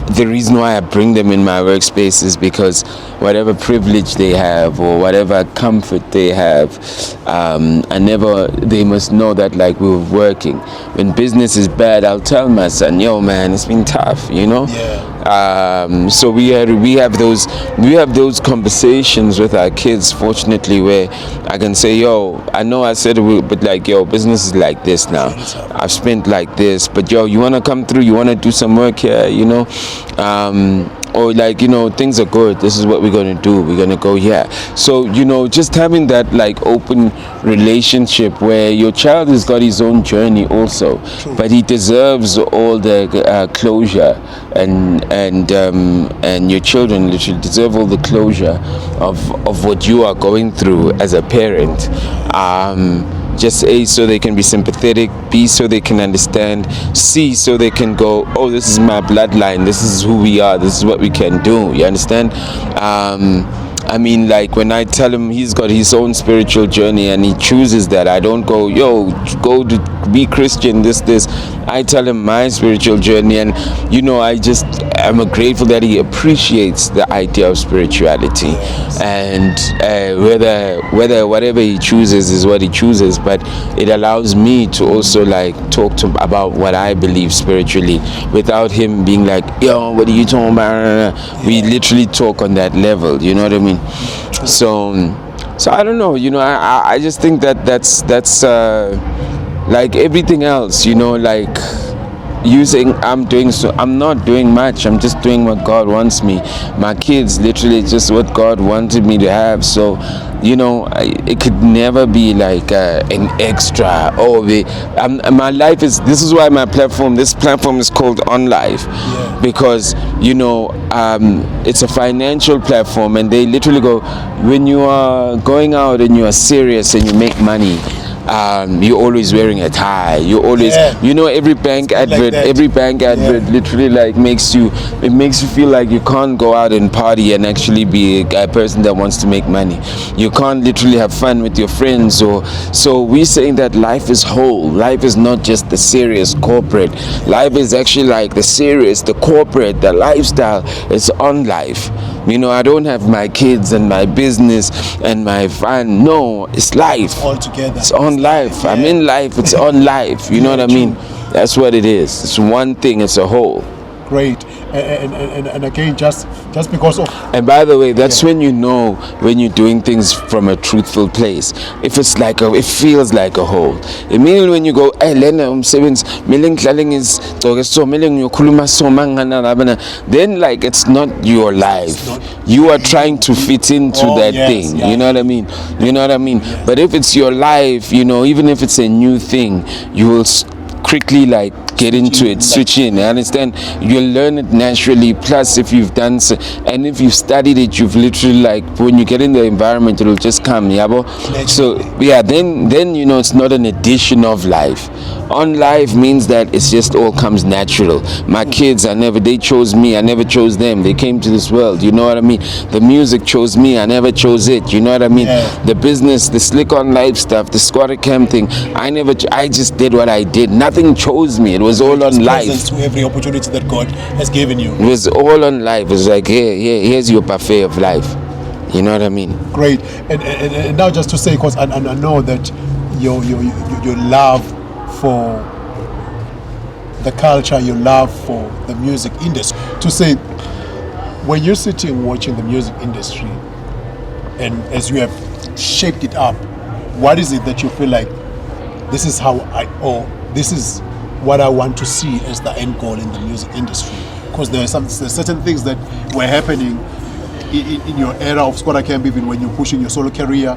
the reason why I bring them in my workspace is because whatever privilege they have or whatever comfort they have, they must know that like we're working. When business is bad, I'll tell my son, yo man, it's been tough, you know? So we have those conversations with our kids, fortunately, where I can say, yo, I know I said it, but like, yo, business is like this now. I've spent like this, but yo, you want to come through, you want to do some work here, you know? Or like, you know, things are good, this is what we're going to do, we're going to go here. So, you know, just having that like open relationship where your child has got his own journey also. True. But he deserves all the closure, and your children literally deserve all the closure of what you are going through as a parent. Just A, so they can be sympathetic, B, so they can understand, C, so they can go, oh, this is my bloodline, this is who we are, this is what we can do, you understand? I mean, like when I tell him he's got his own spiritual journey and he chooses that, I don't go, yo, go to be Christian, this. I tell him my spiritual journey, and you know, I'm grateful that he appreciates the idea of spirituality, and whatever he chooses is what he chooses, but it allows me to also like talk to him about what I believe spiritually without him being like, yo, what are you talking about? We literally talk on that level, you know what I mean? So I don't know, you know, I just think that's like everything else, you know, like you saying I'm not doing much, I'm just doing what God wants me. My kids, literally just what God wanted me to have. So, you know, it could never be like an extra. My life is, this is why this platform is called OnLife, because, you know, it's a financial platform, and they literally go, when you are going out and you are serious and you make money, you're always wearing a tie. You always, you know, every bank advert, literally like makes you feel like you can't go out and party and actually be a person that wants to make money. You can't literally have fun with your friends. So we're saying that life is whole. Life is not just the serious corporate. Life is actually like the serious, the corporate, the lifestyle. It's on life. You know, I don't have my kids and my business and my fun. No, it's life. All together. It's on life. I'm in life. It's on life. You know what I mean? That's what it is. It's one thing. It's a whole. Great. And again, just because of. And by the way, that's when you know when you're doing things from a truthful place. If it's like it feels like a whole. Immediately when you go, hey, then like it's not your life. You are trying to fit into that thing. You know what I mean? You know what I mean? But if it's your life, you know, even if it's a new thing, you will quickly like get into it, switch in. I understand, you'll learn it naturally. Plus, if you've done so, and if you've studied it, you've literally like when you get in the environment, it'll just come. So yeah, then you know it's not an addition of life. On life means that it's just all comes natural. My kids, they chose me. I never chose them. They came to this world. You know what I mean? The music chose me. I never chose it. You know what I mean? The business, the slick on life stuff, the Skwatta Kamp thing. I just did what I did. Nothing chose me. It was all on life. To every opportunity that God has given you. It was all on life. It was like, here's your buffet of life. You know what I mean? Great. And now just to say, because I know that your love for the culture, your love for the music industry, to say, when you're sitting watching the music industry, and as you have shaped it up, what is it that you feel like this is this is what I want to see as the end goal in the music industry? Because there's certain things that were happening in your era of Skwatta Kamp, even when you're pushing your solo career,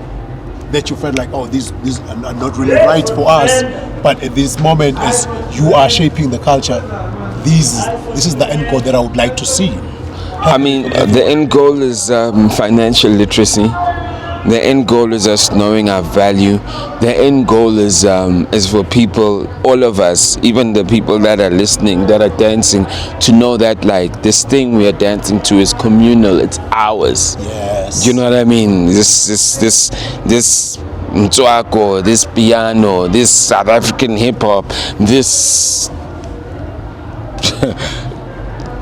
that you felt like, these are not really right for us. But at this moment, as you are shaping the culture, this is the end goal that I would like to see. I mean, the end goal is financial literacy. The end goal is us knowing our value. The end goal is for people, all of us, even the people that are listening, that are dancing, to know that like this thing we are dancing to is communal. It's ours. Yes. Do you know what I mean? This mtswako, this piano, this South African hip hop, this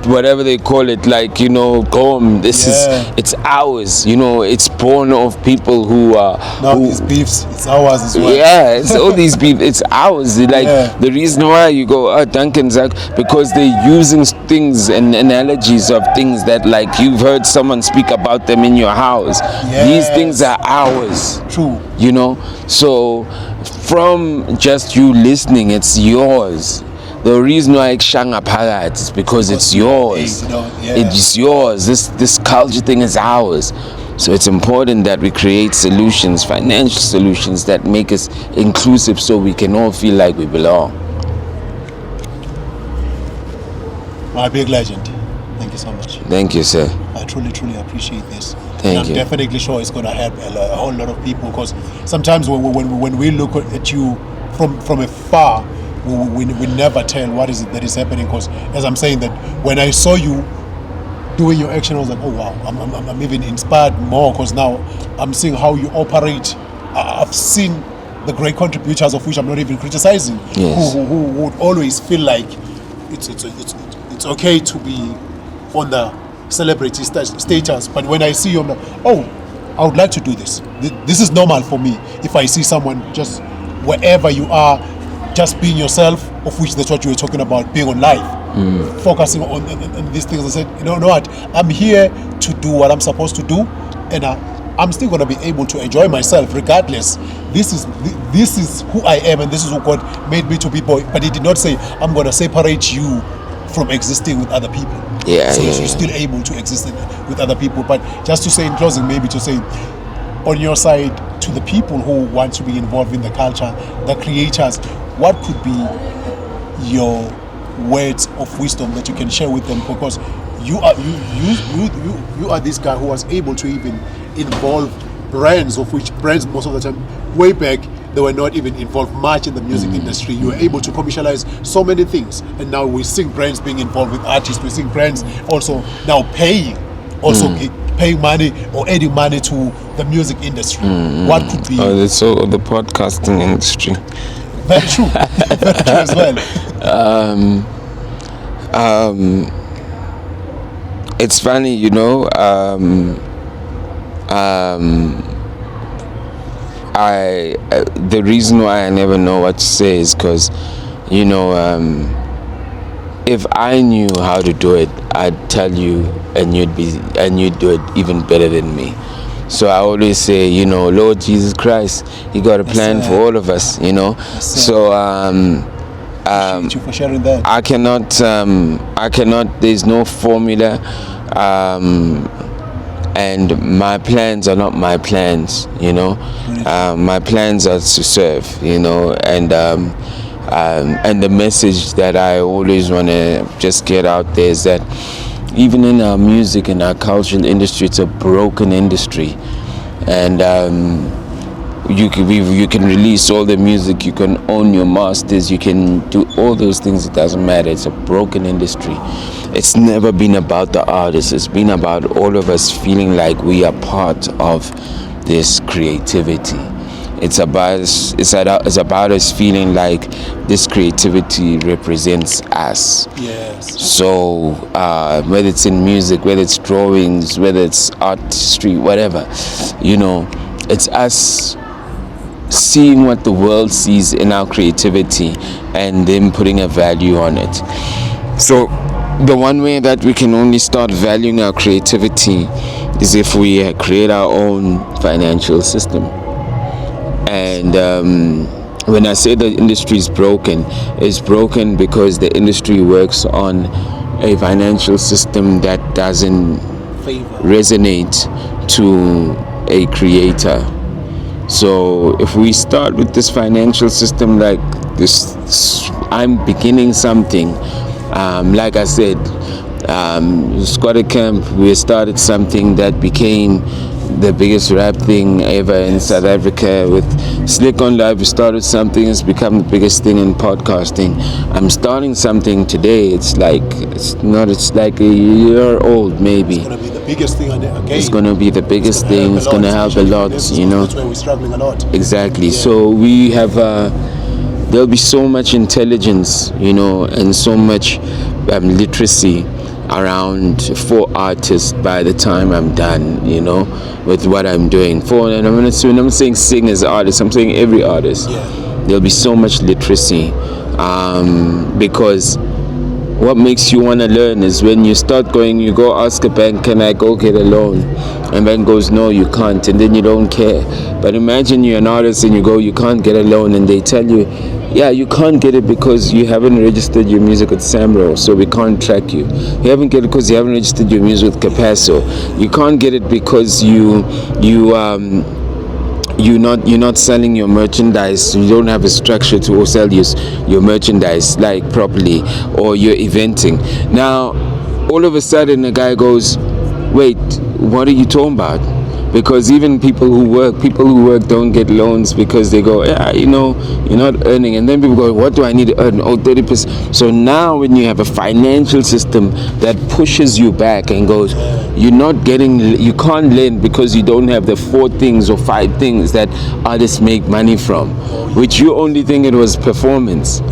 whatever they call it, like, you know, gom, this is, it's ours, you know, it's born of people who are now these beefs, it's ours as well. Yeah, it's all these beef, it's ours. Like the reason why you go, oh, Duncan Zach, because they're using things and analogies of things that, like, you've heard someone speak about them in your house. These things are ours. True. You know, so from just you listening, it's yours. The reason why it's Shanga Parat is because it's yours. It's yours. This culture thing is ours. So it's important that we create solutions, financial solutions that make us inclusive so we can all feel like we belong. My big legend. Thank you so much. Thank you, sir. I truly, truly appreciate this. Thank you. I'm definitely sure it's going to help a whole lot of people, because sometimes when we look at you from afar, we never tell what is it that is happening. Because as I'm saying that, when I saw you doing your action, I was like, oh wow, I'm even inspired more, because now I'm seeing how you operate. I've seen the great contributors, of which I'm not even criticizing, who would always feel like it's okay to be on the celebrity status, but when I see you, I'm like, oh, I would like to do this. This is normal for me. If I see someone just wherever you are, just being yourself, of which that's what you were talking about, being on life, focusing on these things. I said, you know what, I'm here to do what I'm supposed to do, and I'm still going to be able to enjoy myself regardless. This is who I am, and this is who God made me to be. But He did not say, I'm going to separate you from existing with other people. You're still able to exist with other people. But just to say in closing, maybe to say on your side, to the people who want to be involved in the culture, the creators, what could be your words of wisdom that you can share with them? Because you are this guy who was able to even involve brands, of which brands most of the time way back they were not even involved much in the music industry. You were able to commercialize so many things, and now we see brands being involved with artists. We see brands also now paying money or adding money to the music industry. What could be? It's all the podcasting industry. Very true. Very true as well. It's funny, you know. The reason why I never know what to say is because, you know, if I knew how to do it, I'd tell you, and you'd do it even better than me. So I always say, you know, Lord Jesus Christ, He got a plan for all of us, you know. So Thank you for sharing that. I cannot. There's no formula. And my plans are not my plans, you know. My plans are to serve, you know, and the message that I always want to just get out there is that even in our music and our cultural industry, it's a broken industry, and you can release all the music, you can own your masters, you can do all those things. It doesn't matter. It's a broken industry. It's never been about the artists. It's been about all of us feeling like we are part of this creativity. It's about us feeling like this creativity represents us. Yes. So whether it's in music, whether it's drawings, whether it's artistry, whatever, you know, it's us seeing what the world sees in our creativity and then putting a value on it. So the one way that we can only start valuing our creativity is if we create our own financial system. And when I say the industry is broken, it's broken because the industry works on a financial system that doesn't resonate to a creator. So if we start with this financial system like this, I'm beginning something. Like I said, Skwatta Kamp, we started something that became the biggest rap thing ever in South Africa. With Slick OnLife, we started something, it's become the biggest thing in podcasting. I'm starting something today. It's like a year old maybe. It's gonna be the biggest thing again. It's gonna be the biggest thing. It's gonna help a lot, you know. That's why we're struggling a lot. Exactly. So we have there'll be so much intelligence, you know, and so much literacy around for artists by the time I'm done, you know, with what I'm doing. And when I'm saying sing as artists, I'm saying every artist. Yeah. There'll be so much literacy, because what makes you want to learn is when you start going, you go ask a bank, can I go get a loan? And bank goes, no, you can't, and then you don't care. But imagine you're an artist and you go, you can't get a loan, and they tell you, yeah, you can't get it because you haven't registered your music with Samro, so we can't track you. You haven't get it because you haven't registered your music with Capasso. You can't get it because you're not selling your merchandise. You don't have a structure to sell your merchandise like properly, or you're eventing. Now, all of a sudden, a guy goes, "Wait, what are you talking about?" Because even people who work don't get loans because they go, yeah, you know, you're not earning. And then people go, what do I need to earn? Oh, 30%. So now when you have a financial system that pushes you back and goes, you can't lend because you don't have the 4 things or 5 things that artists make money from, which you only think it was performance.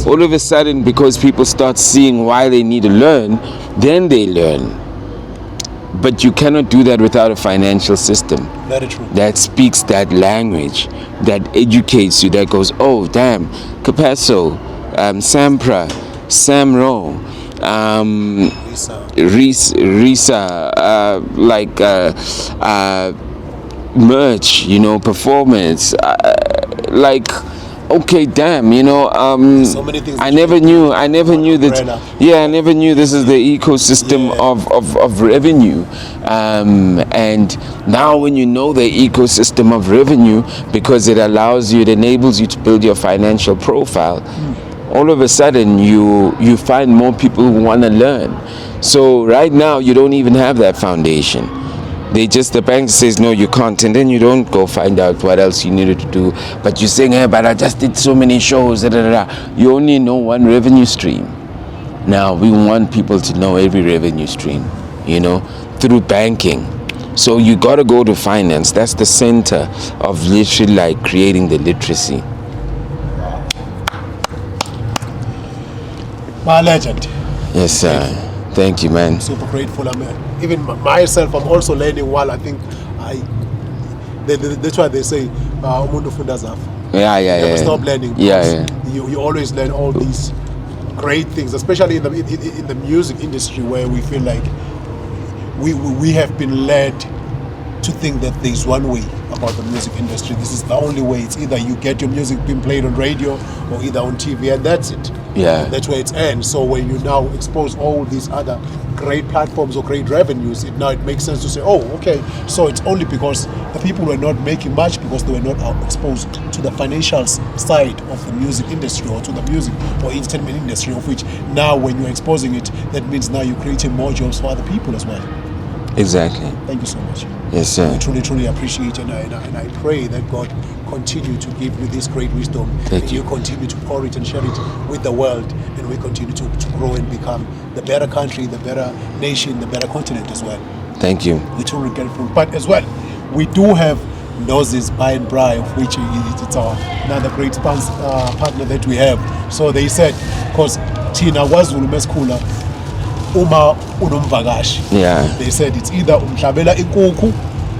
All of a sudden, because people start seeing why they need to learn, then they learn. But you cannot do that without a financial system. Very true. That speaks that language, that educates you, that goes, oh, damn, Capasso, Sampra, Samro, Risa, merch, you know, performance, okay, damn, you know, so many things I never knew that. Yeah, I never knew this is the ecosystem of revenue. And now when you know the ecosystem of revenue, because it enables you to build your financial profile, all of a sudden you find more people who want to learn. So right now you don't even have that foundation. The bank says, no, you can't, and then you don't go find out what else you needed to do. But you're saying, hey, but I just did so many shows, You only know one revenue stream. Now, we want people to know every revenue stream, you know, through banking. So you got to go to finance. That's the center of literally like creating the literacy. My legend. Yes, sir. Thank you, man. I'm super grateful. Even myself, I'm also learning while I think that's why they say umuntu funda zafa. Never stop learning. You always learn all these great things, especially in the music industry, where we feel like we have been led to think that there's one way about the music industry. This is the only way. It's either you get your music being played on radio or either on TV, and that's it. Yeah. That's where it ends. So when you now expose all these other great platforms or great revenues, it makes sense to say, oh, okay, so it's only because the people were not making much because they were not exposed to the financial side of the music industry, or to the music or entertainment industry, of which now when you're exposing it, that means now you're creating more jobs for other people as well. Exactly. Thank you so much. Yes, sir. We truly, truly appreciate it, and I pray that God continue to give you this great wisdom. Thank you. You continue to pour it and share it with the world, and we continue to grow and become the better country, the better nation, the better continent as well. Thank you. We're truly grateful. But as well, we do have Noses By and Bry, of which it's another great partner that we have. So they said, because Tina was Meskula, Uma unomvakashi. Yeah. They said it's either umhlabela inkukhu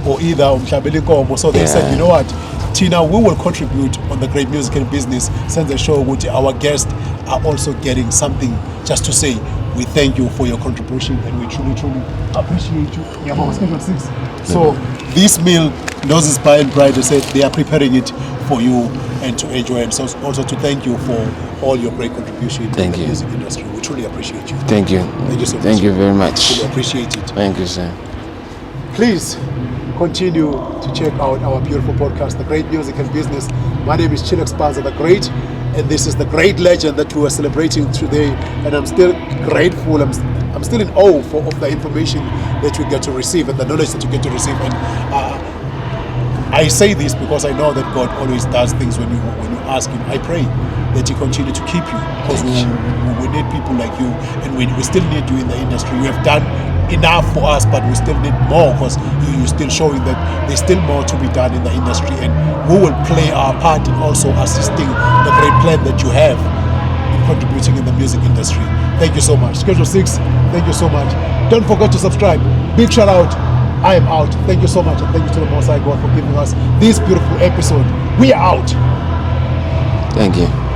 or either umhlabela inkomo. So they said, you know what, Tina, we will contribute on the great music and business. Since the show, our guests are also getting something just to say we thank you for your contribution, and we truly, truly appreciate you. Yeah, schedule 6. So this meal, Noses By and Bry, they said they are preparing it for you and to enjoy, and so also to thank you for all your great contribution in the music industry. We truly appreciate you. Thank you. Thank you so much. Thank you very much. We appreciate it. Thank you, sir. Please continue to check out our beautiful podcast, The Great Music and Business. My name is Siya Slikour the Great, and this is the great legend that we are celebrating today, and I'm still grateful. I'm I'm still in awe of the information that we get to receive and the knowledge that you get to receive. And I say this because I know that God always does things when you ask Him. I pray that He continue to keep you, because we need people like you, and we still need you in the industry. You have done enough for us, but we still need more, because you're still showing that there's still more to be done in the industry, and we will play our part in also assisting the great plan that you have in contributing in the music industry. Thank you so much. Schedule 6, thank you so much. Don't forget to subscribe. Big shout out. I am out. Thank you so much, and thank you to the Most High God for giving us this beautiful episode. We are out. Thank you.